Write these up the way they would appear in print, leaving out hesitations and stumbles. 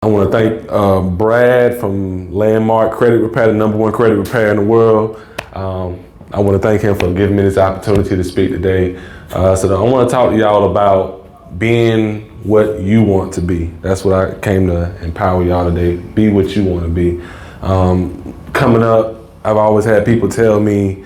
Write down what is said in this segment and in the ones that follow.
I want to thank Brad from Landmark Credit Repair, the #1 credit repair in the world. I want to thank him for giving me this opportunity to speak today. So I want to talk to y'all about being what you want to be. That's what I came to empower y'all today. Be what you want to be. Coming up, I've always had people tell me,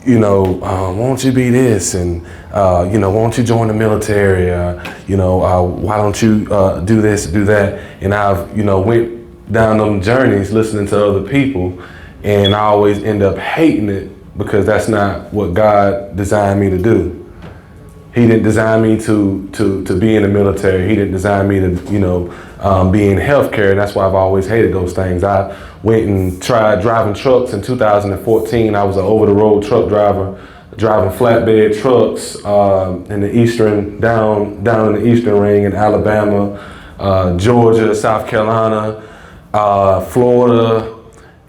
won't you be this? And, won't you join the military? Why don't you do this, do that? And I've, went down them journeys listening to other people, and I always end up hating it because that's not what God designed me to do. He didn't design me to be in the military. He didn't design me to, be in healthcare. And that's why I've always hated those things. I went and tried driving trucks in 2014. I was an over-the-road truck driver, driving flatbed trucks in the eastern, down in the eastern ring in Alabama, Georgia, South Carolina, Florida.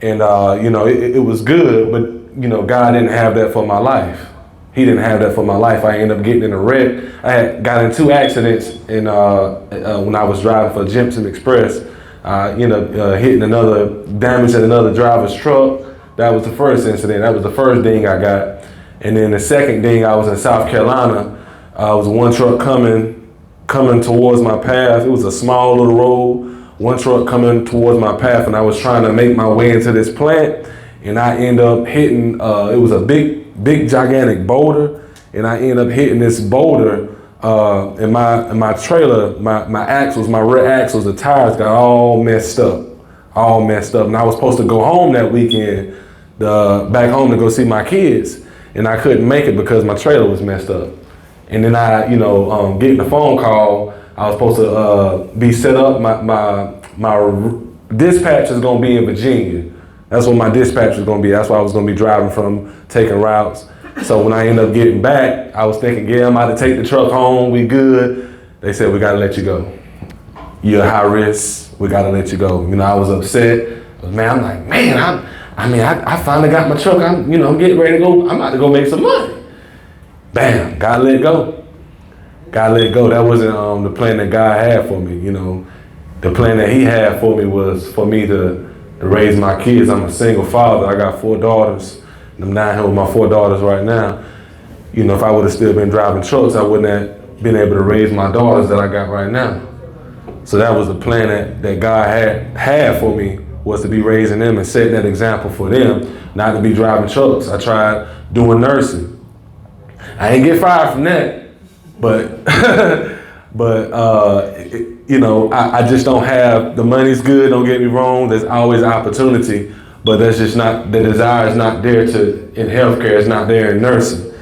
And, it was good, but, God didn't have that for my life. He didn't have that for my life. I ended up getting in a wreck. I had got in 2 accidents when I was driving for Jimson Express. I ended up damaging another driver's truck. That was the first incident. That was the first ding I got. And then the second ding, I was in South Carolina. It was one truck coming towards my path. It was a small little road. One truck coming towards my path, and I was trying to make my way into this plant, and I end up hitting, it was a big gigantic boulder, and I end up hitting this boulder in my trailer. My axles, my rear axles, the tires got all messed up. And I was supposed to go home that weekend, back home to go see my kids, and I couldn't make it because my trailer was messed up. And then I, getting a phone call, I was supposed to be set up. My dispatch is gonna be in Virginia. That's what my dispatch was gonna be. That's where I was gonna be driving from, taking routes. So when I ended up getting back, I was thinking, yeah, I'm about to take the truck home, we good. They said, we gotta let you go. You're high risk, we gotta let you go. I was upset. Man, I'm like, I finally got my truck. I'm getting ready to go. I'm about to go make some money. Bam, got let go. Got let go. That wasn't the plan that God had for me. The plan that He had for me was for me to raise my kids. I'm a single father. I got 4 daughters. I'm down here with my 4 daughters right now. If I would have still been driving trucks, I wouldn't have been able to raise my daughters that I got right now. So that was the plan that God had for me, was to be raising them and setting that example for them, not to be driving trucks. I tried doing nursing. I ain't get fired from that, but I just don't have, the money's good, don't get me wrong, there's always opportunity, but that's just not, the desire is not there in healthcare, it's not there in nursing.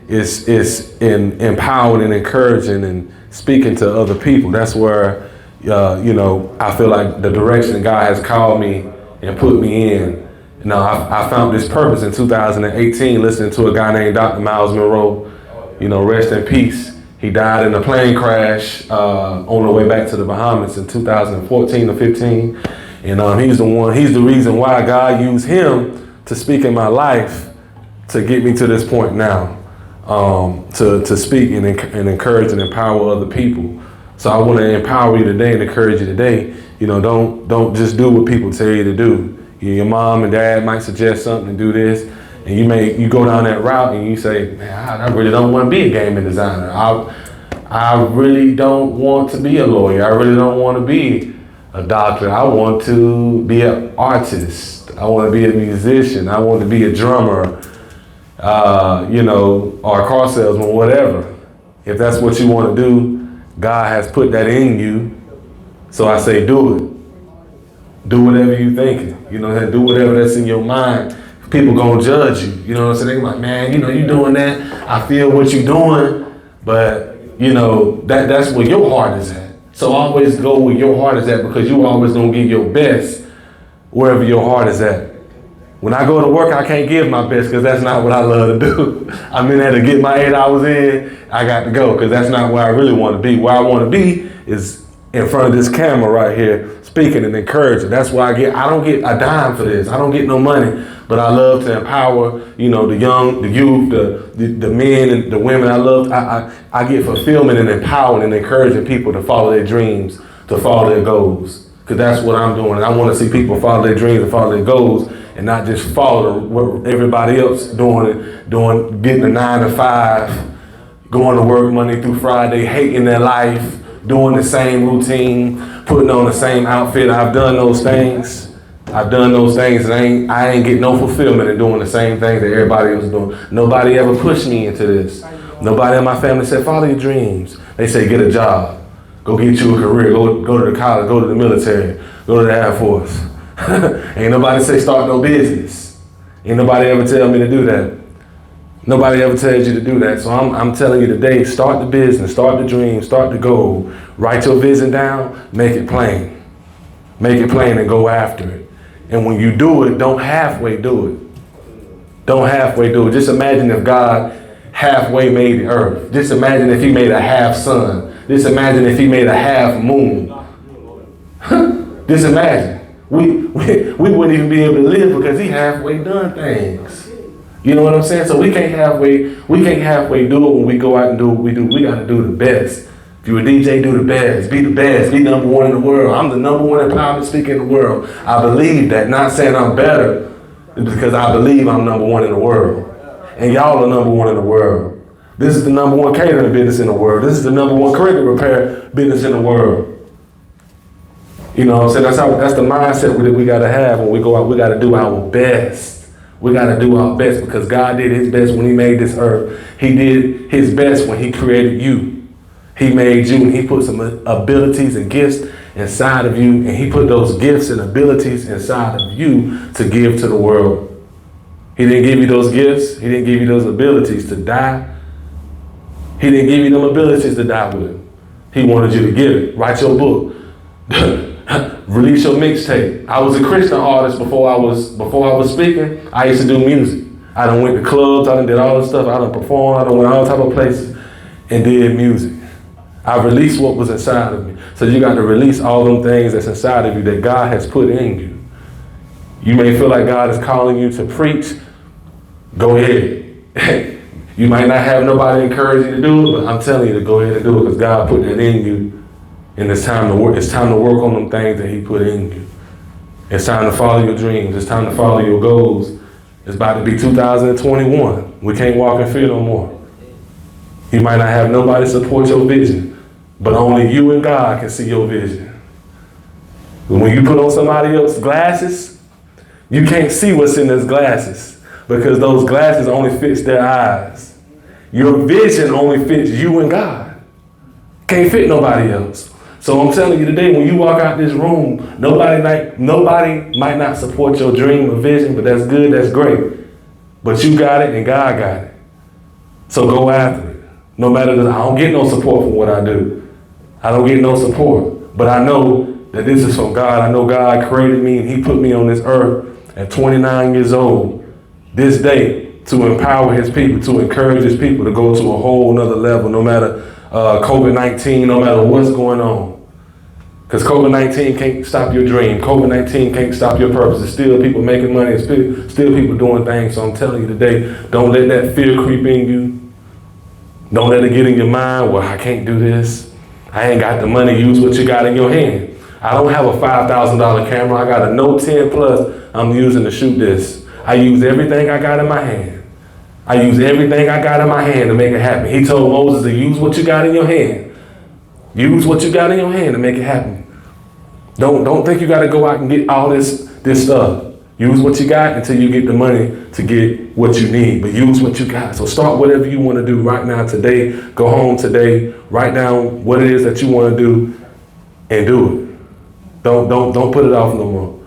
It's in empowering and encouraging and speaking to other people. That's where, I feel like the direction God has called me and put me in. I found this purpose in 2018, listening to a guy named Dr. Miles Monroe, rest in peace. He died in a plane crash on the way back to the Bahamas in 2014 or 15. And he's the reason why God used him to speak in my life to get me to this point now, to speak and encourage and empower other people. So I want to empower you today and encourage you today. Don't just do what people tell you to do. Your mom and dad might suggest something, do this, and you go down that route and you say, man, I really don't want to be a gaming designer. I really don't want to be a lawyer. I really don't want to be a doctor. I want to be an artist. I want to be a musician. I want to be a drummer, or a car salesman, whatever. If that's what you want to do, God has put that in you. So I say, do it. Do whatever you're thinking. Do whatever that's in your mind. People gonna judge you. You know what I'm saying? They're like, man, you doing that. I feel what you're doing, but that's where your heart is at. So always go where your heart is at, because you always gonna give your best wherever your heart is at. When I go to work, I can't give my best because that's not what I love to do. I'm in there to get my 8 hours in. I got to go because that's not where I really want to be. Where I want to be is in front of this camera right here, speaking and encouraging. That's why I don't get a dime for this. I don't get no money, but I love to empower, the young, the youth, the men and the women. I get fulfillment and empowering and encouraging people to follow their dreams, to follow their goals. Because that's what I'm doing. And I want to see people follow their dreams and follow their goals and not just follow what everybody else doing, getting a 9 to 5, going to work Monday through Friday, hating their life, doing the same routine, putting on the same outfit. I've done those things. And I ain't getting no fulfillment in doing the same things that everybody else is doing. Nobody ever pushed me into this. Nobody in my family said, follow your dreams. They say, get a job. Go get you a career. Go to the college. Go to the military. Go to the Air Force. Ain't nobody say start no business. Ain't nobody ever tell me to do that. Nobody ever tells you to do that. So I'm telling you today, start the business, start the dream, start the goal. Write your vision down, make it plain. Make it plain and go after it. And when you do it, don't halfway do it. Don't halfway do it. Just imagine if God halfway made the earth. Just imagine if he made a half sun. Just imagine if he made a half moon. Just imagine. We wouldn't even be able to live because he halfway done things. You know what I'm saying? So we can't halfway do it when we go out and do what we do. We got to do the best. If you're a DJ, do the best, be number one in the world. I'm the number one empowerment speaker in the world. I believe that, not saying I'm better, because I believe I'm number one in the world. And y'all are number one in the world. This is the number one catering business in the world. This is the number one credit repair business in the world. You know what I'm saying? That's the mindset that we got to have when we go out. We got to do our best. We got to do our best because God did his best when he made this earth. He did his best when he created you. He made you and he put some abilities and gifts inside of you, and he put those gifts and abilities inside of you to give to the world. He didn't give you those gifts. He didn't give you those abilities to die. He didn't give you them abilities to die with. He wanted you to give it. Write your book. Release your mixtape. I was a Christian artist before I was speaking. I used to do music. I done went to clubs. I done did all this stuff. I done performed. I done went all type of places and did music. I released what was inside of me. So you got to release all them things that's inside of you that God has put in you. You may feel like God is calling you to preach. Go ahead. You might not have nobody encourage you to do it, but I'm telling you to go ahead and do it because God put that in you. And it's time to work. It's time to work on them things that he put in you. It's time to follow your dreams. It's time to follow your goals. It's about to be 2021. We can't walk in fear no more. You might not have nobody support your vision, but only you and God can see your vision. When you put on somebody else's glasses, you can't see what's in those glasses because those glasses only fits their eyes. Your vision only fits you and God. Can't fit nobody else. So I'm telling you today, when you walk out this room, nobody might not support your dream or vision, but that's good, that's great. But you got it and God got it. So go after it. No matter I don't get no support from what I do. I don't get no support. But I know that this is from God. I know God created me and he put me on this earth at 29 years old this day to empower his people, to encourage his people to go to a whole nother level, no matter COVID-19, no matter what's going on. Because COVID-19 can't stop your dream. COVID-19 can't stop your purpose. There's still people making money. There's still people doing things. So I'm telling you today, don't let that fear creep in you. Don't let it get in your mind, well, I can't do this. I ain't got the money. Use what you got in your hand. I don't have a $5,000 camera. I got a Note 10 Plus I'm using to shoot this. I use everything I got in my hand. I use everything I got in my hand to make it happen. He told Moses to use what you got in your hand. Use what you got in your hand to make it happen. Don't think you got to go out and get all this stuff. Use what you got until you get the money to get what you need, but use what you got. So start whatever you want to do right now today. Go home today. Write down what it is that you want to do and do it. Don't put it off no more.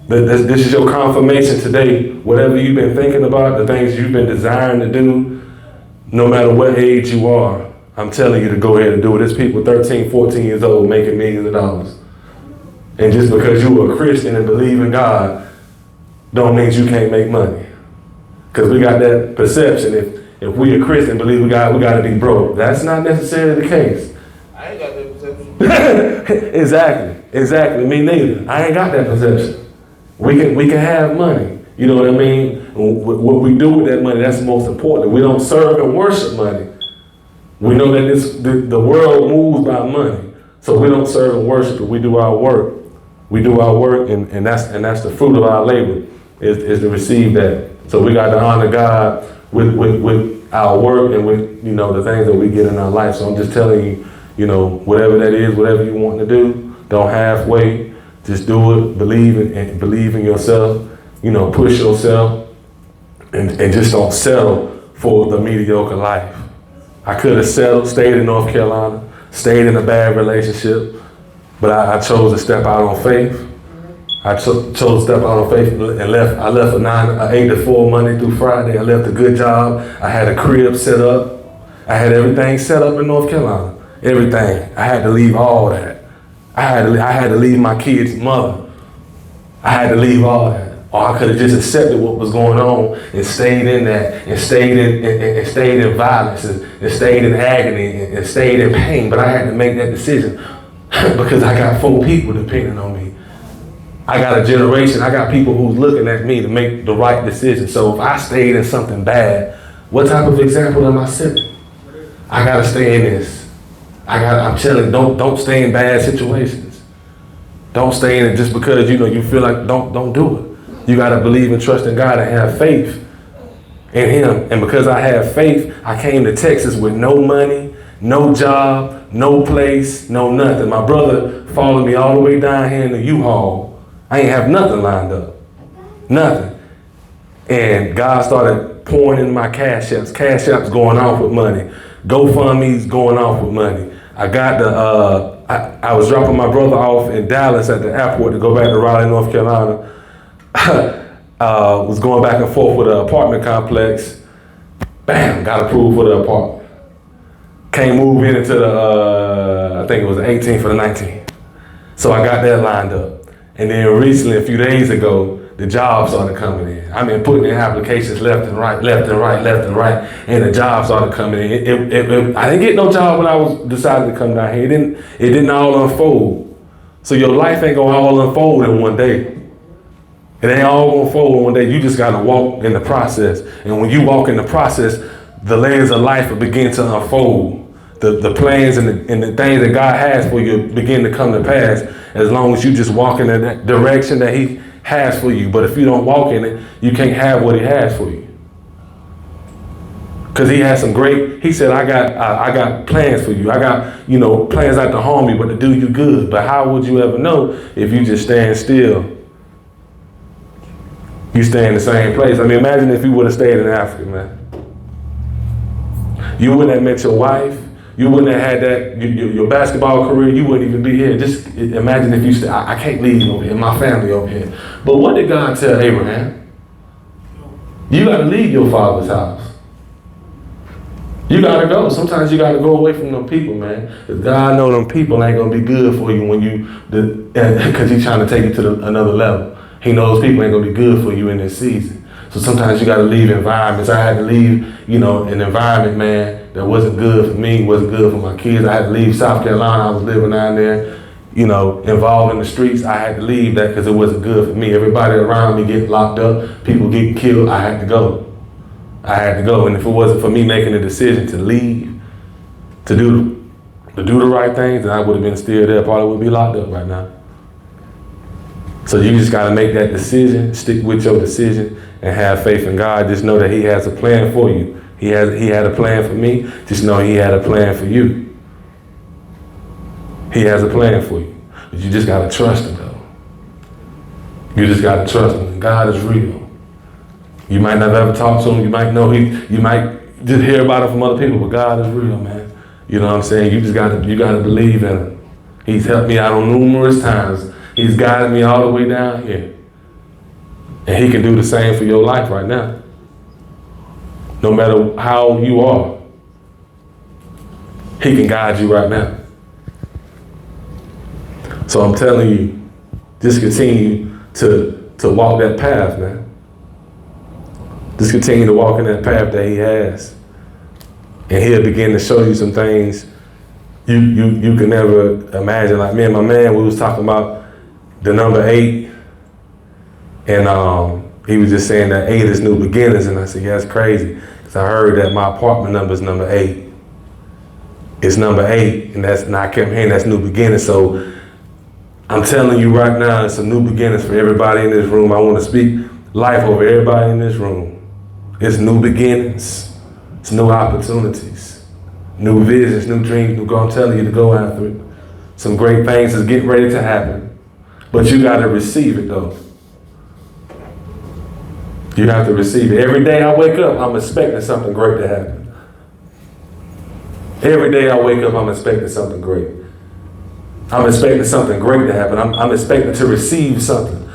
This is your confirmation today. Whatever you've been thinking about, the things you've been desiring to do, no matter what age you are, I'm telling you to go ahead and do it. There's people 13, 14 years old making millions of dollars. And just because you are a Christian and believe in God, don't mean you can't make money. Because we got that perception. If we a Christian believe we got to be broke. That's not necessarily the case. I ain't got that perception. Exactly. Me neither. I ain't got that perception. We can have money. You know what I mean? What we do with that money, that's the most important. We don't serve and worship money. We know that the world moves by money. So we don't serve and worship it. We do our work. We do our work, and that's the fruit of our labor, is to receive that. So we got to honor God with our work and with, you know, the things that we get in our life. So I'm just telling you, you know, whatever that is, whatever you want to do, don't halfway. Just do it. Believe in yourself. You know, push yourself, and just don't settle for the mediocre life. I could have settled, stayed in North Carolina, stayed in a bad relationship, but I chose to step out on faith. I chose to step out on faith and left. I left a 8 to 4 Monday through Friday. I left a good job. I had a crib set up. I had everything set up in North Carolina. Everything. I had to leave all that. I had to leave my kid's mother. I had to leave all that. Or I could have just accepted what was going on and stayed in that, and stayed in violence, and stayed in agony, and stayed in pain. But I had to make that decision because I got 4 people depending on me. I got a generation, I got people who's looking at me to make the right decision. So if I stayed in something bad, what type of example am I setting? I gotta stay in this. I'm telling you, don't stay in bad situations. Don't stay in it just because, you know, you feel like, don't do it. You gotta believe and trust in God and have faith in Him. And because I have faith, I came to Texas with no money, no job, no place, no nothing. My brother followed me all the way down here in the U-Haul. I ain't have nothing lined up. Nothing. And God started pouring in my cash apps. Cash apps going off with money. GoFundMe's going off with money. I got I was dropping my brother off in Dallas at the airport to go back to Raleigh, North Carolina. Was going back and forth with an apartment complex. Bam, got approved for the apartment. Can't move into the, I think it was the 18th or the 19th. So I got that lined up. And then recently, a few days ago, the jobs started coming in. I mean, putting in applications left and right, and the jobs started coming in. I didn't get no job when I decided to come down here. It didn't all unfold. So your life ain't gonna all unfold in one day. It ain't all gonna unfold in one day. You just gotta walk in the process. And when you walk in the process, the layers of life will begin to unfold. The plans and the things that God has for you begin to come to pass as long as you just walk in that direction that He has for you. But if you don't walk in it, you can't have what He has for you. Because He has some great, He said, I got plans for you. I got, you know, plans not to harm you, but to do you good. But how would you ever know if you just stand still? You stay in the same place. I mean, imagine if you would have stayed in Africa, man. You wouldn't have met your wife. You wouldn't have had that, your basketball career, you wouldn't even be here. Just imagine if you said, I can't leave over here, my family over here. But what did God tell Abraham? You got to leave your father's house. You got to go. Sometimes you got to go away from them people, man. Because God knows them people ain't going to be good for you when because He's trying to take you to another level. He knows people ain't going to be good for you in this season. So sometimes you got to leave environments. I had to leave, you know, an environment, man, that wasn't good for me, wasn't good for my kids. I had to leave South Carolina. I was living down there, you know, involved in the streets. I had to leave that because it wasn't good for me. Everybody around me getting locked up, people getting killed. I had to go. And if it wasn't for me making a decision to leave, to do the right things, then I would have been still there. Probably would be locked up right now. So you just got to make that decision, stick with your decision, and have faith in God. Just know that He has a plan for you. He had a plan for me. Just know He had a plan for you. He has a plan for you. But you just got to trust Him, though. You just got to trust Him. God is real. You might not ever talk to Him. You might know you might just hear about it from other people, but God is real, man. You know what I'm saying? You got to believe in Him. He's helped me out on numerous times. He's guided me all the way down here. And He can do the same for your life right now. No matter how you are, He can guide you right now. So I'm telling you, just continue to walk that path, man. Just continue to walk in that path that He has. And He'll begin to show you some things you can never imagine. Like me and my man, we was talking about the number 8. And he was just saying that 8 is new beginnings. And I said, yeah, that's crazy. Because I heard that my apartment number is number 8. It's number 8. And I kept hearing that's new beginnings. So I'm telling you right now, it's a new beginnings for everybody in this room. I want to speak life over everybody in this room. It's new beginnings. It's new opportunities, new visions, new dreams, new goals. I'm telling you to go after it. Some great things is getting ready to happen. But you got to receive it though. You have to receive it. Every day I wake up, I'm expecting something great to happen. Every day I wake up, I'm expecting something great. I'm expecting something great to happen. I'm expecting to receive something.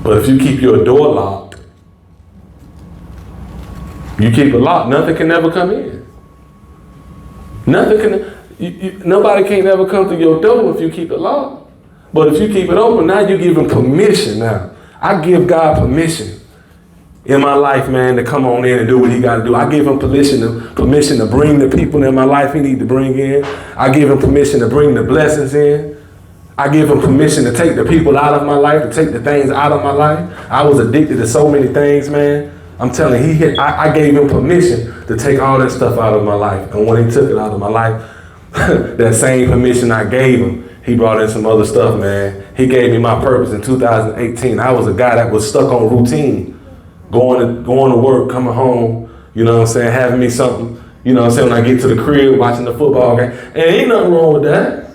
But if you keep your door locked, you keep it locked, nothing can never come in. Nothing can, nobody can ever come through your door if you keep it locked. But if you keep it open, now you give him permission now. I give God permission in my life, man, to come on in and do what he got to do. I give him permission to bring the people in my life he need to bring in. I give him permission to bring the blessings in. I give him permission to take the people out of my life, to take the things out of my life. I was addicted to so many things, man. I'm telling you, I gave him permission to take all that stuff out of my life. And when he took it out of my life, that same permission I gave him, he brought in some other stuff, man. He gave me my purpose in 2018. I was a guy that was stuck on routine. Going to work, coming home, you know what I'm saying, having me something, you know what I'm saying, when I get to the crib, watching the football game. And ain't nothing wrong with that.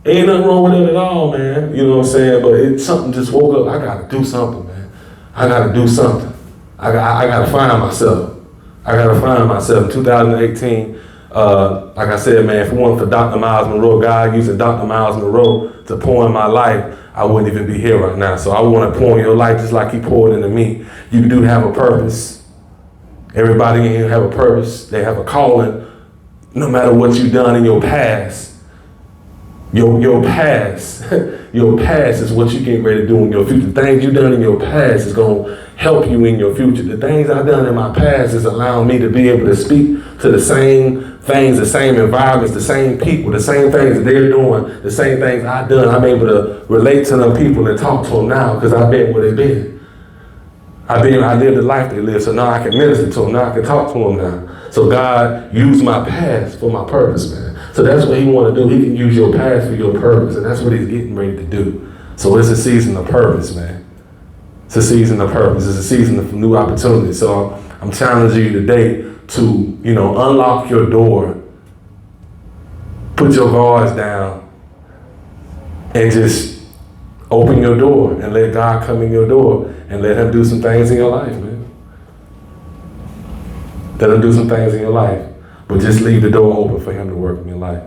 Ain't nothing wrong with it at all, man. You know what I'm saying? But something just woke up. I gotta do something, man. I gotta do something. I gotta find myself. I gotta find myself. In 2018, like I said, man, if it wasn't for Dr. Miles Monroe, God using Dr. Miles Monroe to pour in my life, I wouldn't even be here right now. So I want to pour in your life just like he poured into me. You do have a purpose. Everybody in here have a purpose. They have a calling. No matter what you've done in your past, your past, your past is what you're getting ready to do in your future. The things you've done in your past is going to help you in your future. The things I've done in my past is allowing me to be able to speak to the same things, the same environments, the same people, the same things that they're doing, the same things I've done. I'm able to relate to them people and talk to them now because I've been where they've been. I lived the life they lived, so now I can minister to them. Now I can talk to them now. So God used my past for my purpose, man. So that's what he want to do. He can use your past for your purpose, and that's what he's getting ready to do. So it's a season of purpose, man. It's a season of purpose. It's a season of new opportunities. So I'm challenging you today to, unlock your door, put your guards down, and just open your door and let God come in your door and let him do some things in your life, man. Let him do some things in your life. But just leave the door open for him to work in your life.